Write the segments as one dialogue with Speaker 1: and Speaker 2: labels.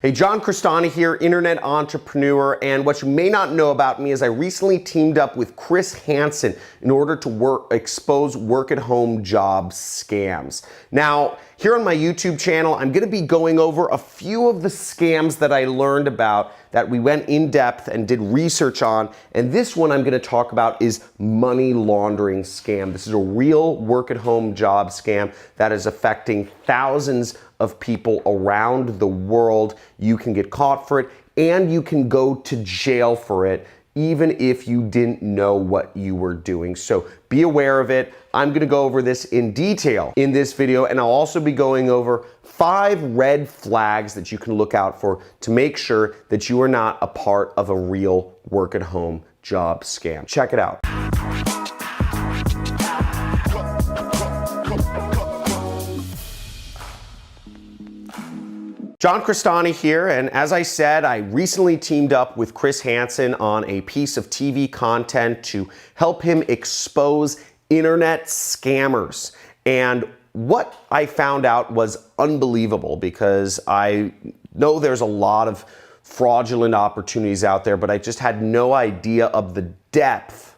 Speaker 1: Hey, John Crestani here, internet entrepreneur, and what you may not know about me is I recently teamed up with Chris Hansen in order to expose work-at-home job scams. Now, here on my YouTube channel, I'm going to be going over a few of the scams that I learned about that we went in depth and did research on, and this one I'm going to talk about is money laundering scam. This is a real work-at-home job scam that is affecting thousands of people around the world. You can get caught for it and you can go to jail for it even if you didn't know what you were doing. So be aware of it. I'm gonna go over this in detail in this video, and I'll also be going over 5 red flags that you can look out for to make sure that you are not a part of a real work-at-home job scam. Check it out. John Crestani here, and as I said, I recently teamed up with Chris Hansen on a piece of TV content to help him expose internet scammers. And what I found out was unbelievable, because I know there's a lot of fraudulent opportunities out there, but I just had no idea of the depth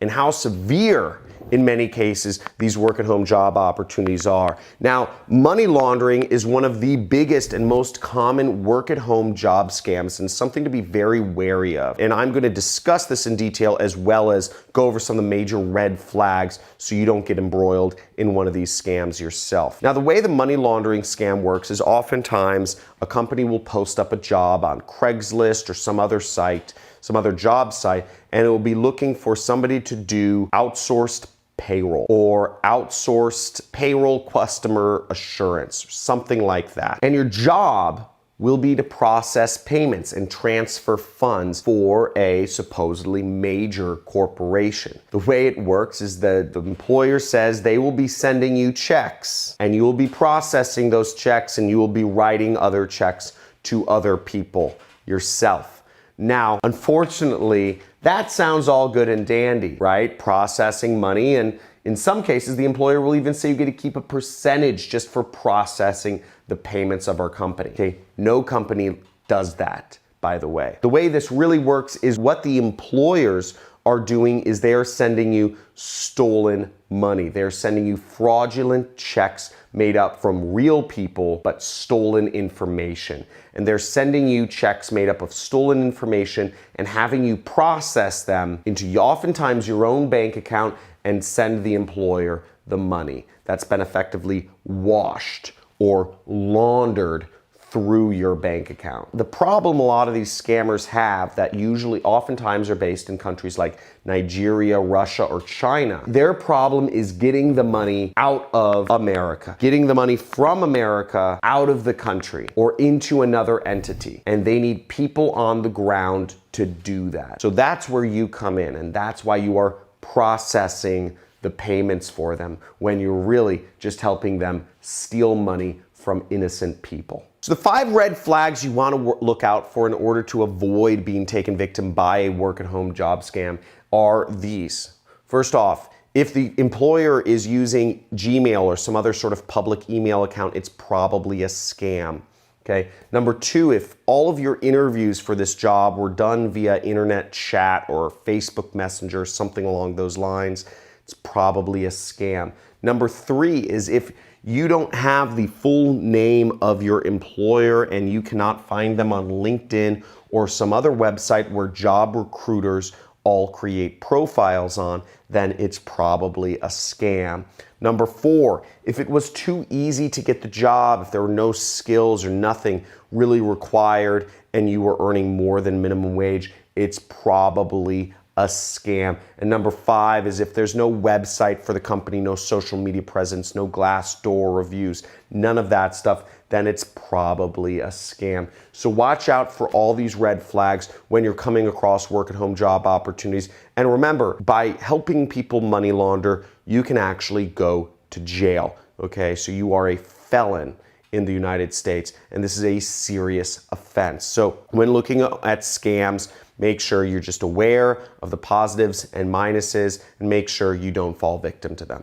Speaker 1: and how severe in many cases these work-at-home job opportunities are. Now, money laundering is one of the biggest and most common work-at-home job scams, and something to be very wary of. And I'm going to discuss this in detail, as well as go over some of the major red flags so you don't get embroiled in one of these scams yourself. Now, the way the money laundering scam works is oftentimes a company will post up a job on Craigslist or some other site, some other job site, and it will be looking for somebody to do outsourced payroll or outsourced payroll customer assurance, something like that. And your job will be to process payments and transfer funds for a supposedly major corporation. The way it works is that the employer says they will be sending you checks, and you will be processing those checks, and you will be writing other checks to other people yourself. Now, unfortunately, that sounds all good and dandy, right? Processing money, and in some cases, the employer will even say you get to keep a percentage just for processing the payments of our company. Okay, no company does that, by the way. The way this really works is what the employers are doing is they are sending you stolen money. They're sending you fraudulent checks made up from real people, but stolen information. And they're sending you checks made up of stolen information and having you process them into oftentimes your own bank account and send the employer the money that's been effectively washed or laundered through your bank account. The problem a lot of these scammers have, that usually oftentimes are based in countries like Nigeria, Russia, or China, their problem is getting the money out of America, getting the money from America out of the country or into another entity. And they need people on the ground to do that. So that's where you come in, and that's why you are processing the payments for them when you're really just helping them steal money from innocent people. So the 5 red flags you want to look out for in order to avoid being taken victim by a work-at-home job scam are these. First off, if the employer is using Gmail or some other sort of public email account, it's probably a scam. Okay. Number 2, if all of your interviews for this job were done via internet chat or Facebook Messenger, something along those lines, it's probably a scam. Number 3 is if you don't have the full name of your employer and you cannot find them on LinkedIn or some other website where job recruiters all create profiles on, then it's probably a scam. Number 4, if it was too easy to get the job, if there were no skills or nothing really required and you were earning more than minimum wage, it's probably a scam. And number 5 is if there's no website for the company, no social media presence, no Glassdoor reviews, none of that stuff, then it's probably a scam. So watch out for all these red flags when you're coming across work-at-home job opportunities. And remember, by helping people money launder, you can actually go to jail. Okay, so you are a felon in the United States, and this is a serious offense. So when looking at scams, make sure you're just aware of the positives and minuses, and make sure you don't fall victim to them.